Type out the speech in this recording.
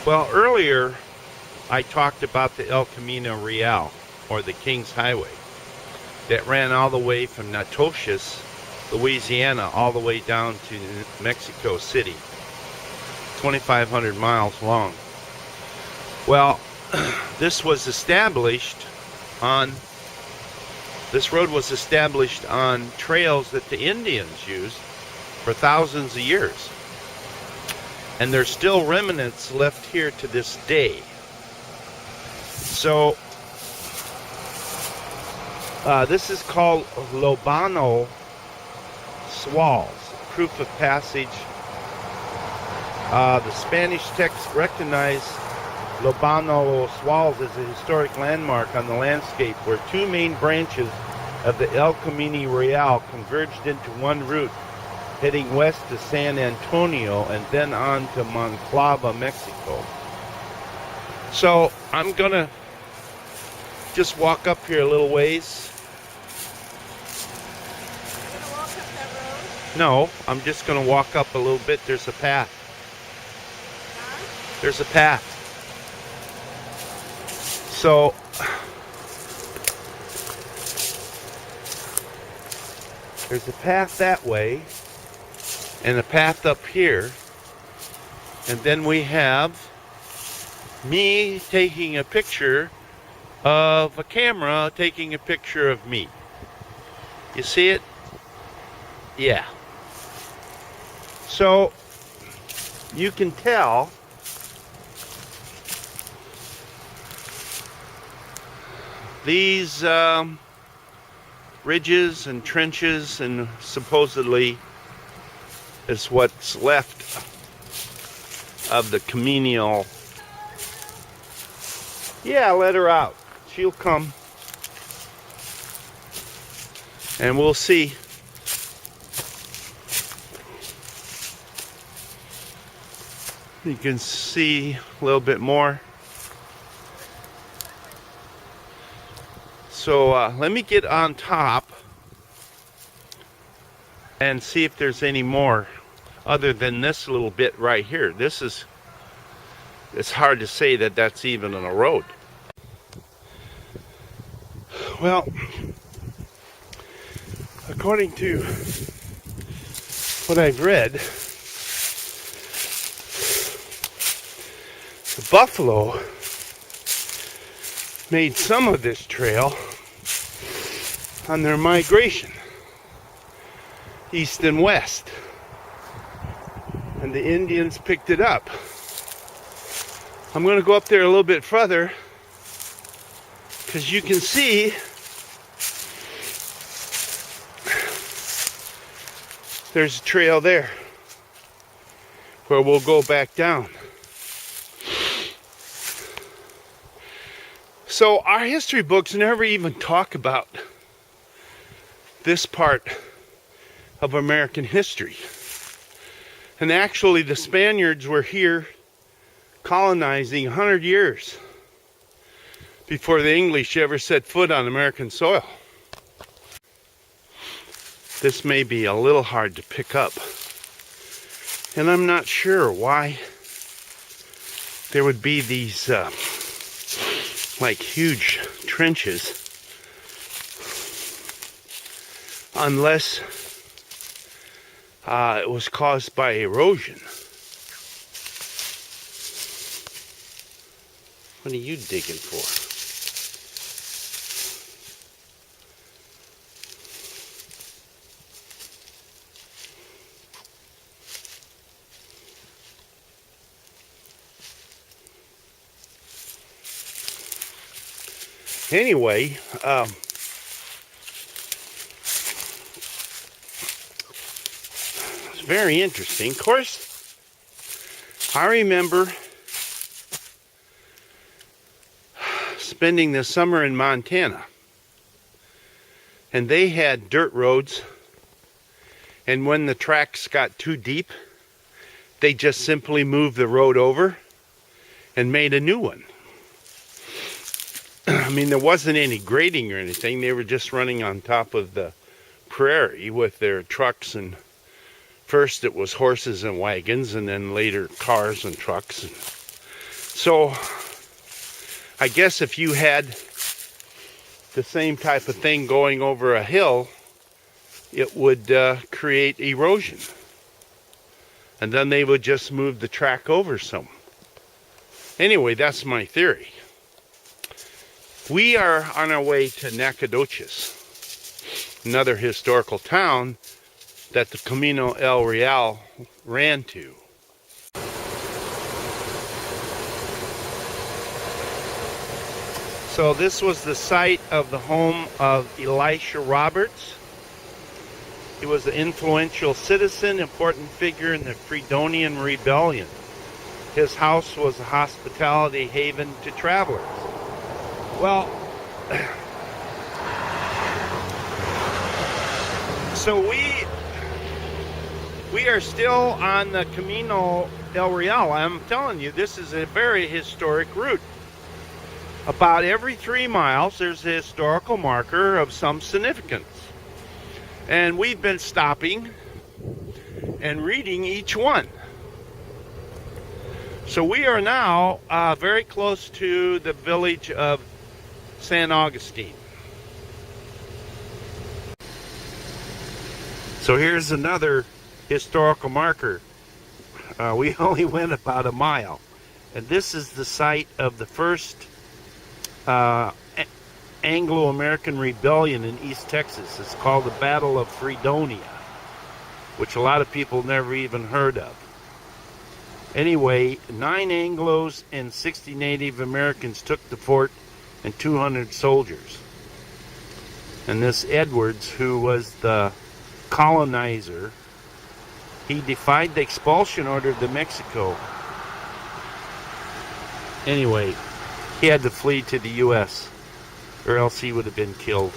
Well, earlier I talked about the El Camino Real, or the King's Highway, that ran all the way from Natchitoches, Louisiana, all the way down to Mexico City, 2,500 miles long. Well, this road was established on trails that the Indians used for thousands of years. And there's still remnants left here to this day. So, this is called Lobano Swalls, proof of passage. The Spanish text recognized Lobano Swalls as a historic landmark on the landscape where two main branches of the El Camino Real converged into one route, heading west to San Antonio and then on to Monclova, Mexico. So I'm gonna just walk up here a little ways. You're gonna walk up that road? No, I'm just gonna walk up a little bit. There's a path. Huh? There's a path. So there's a path that way and a path up here, and then we have me taking a picture of a camera taking a picture of me. You see it? Yeah. So you can tell these ridges and trenches and supposedly is what's left of the Camino. Yeah, let her out. She'll come. And we'll see. You can see a little bit more. So let me get on top and see if there's any more other than this little bit right here. It's hard to say that that's even on a road. Well, according to what I've read, the buffalo made some of this trail on their migration east and west, and the Indians picked it up. I'm going to go up there a little bit further because you can see there's a trail there where we'll go back down. So our history books never even talk about this part of American history. And actually the Spaniards were here colonizing 100 years before the English ever set foot on American soil. This may be a little hard to pick up. And I'm not sure why there would be these like huge trenches, unless it was caused by erosion. What are you digging for? Anyway, it's very interesting. Of course, I remember spending the summer in Montana, and they had dirt roads, and when the tracks got too deep, they just simply moved the road over and made a new one. I mean, there wasn't any grading or anything. They were just running on top of the prairie with their trucks, and first it was horses and wagons, and then later cars and trucks. So I guess if you had the same type of thing going over a hill, it would create erosion. And then they would just move the track over some. Anyway, that's my theory. We are on our way to Nacogdoches, another historical town that the Camino El Real ran to. So this was the site of the home of Elisha Roberts. He was an influential citizen, important figure in the Fredonian Rebellion. His house was a hospitality haven to travelers. Well, so we are still on the Camino El Real. I'm telling you, this is a very historic route. About every 3 miles, there's a historical marker of some significance. And we've been stopping and reading each one. So we are now very close to the village of San Augustine. So here's another historical marker. We only went about a mile. And this is the site of the first Anglo-American rebellion in East Texas. It's called the Battle of Fredonia, which a lot of people never even heard of. Anyway, 9 Anglos and 60 Native Americans took the fort and 200 soldiers. And this Edwards, who was the colonizer, he defied the expulsion order to Mexico. Anyway, he had to flee to the U.S., or else he would have been killed.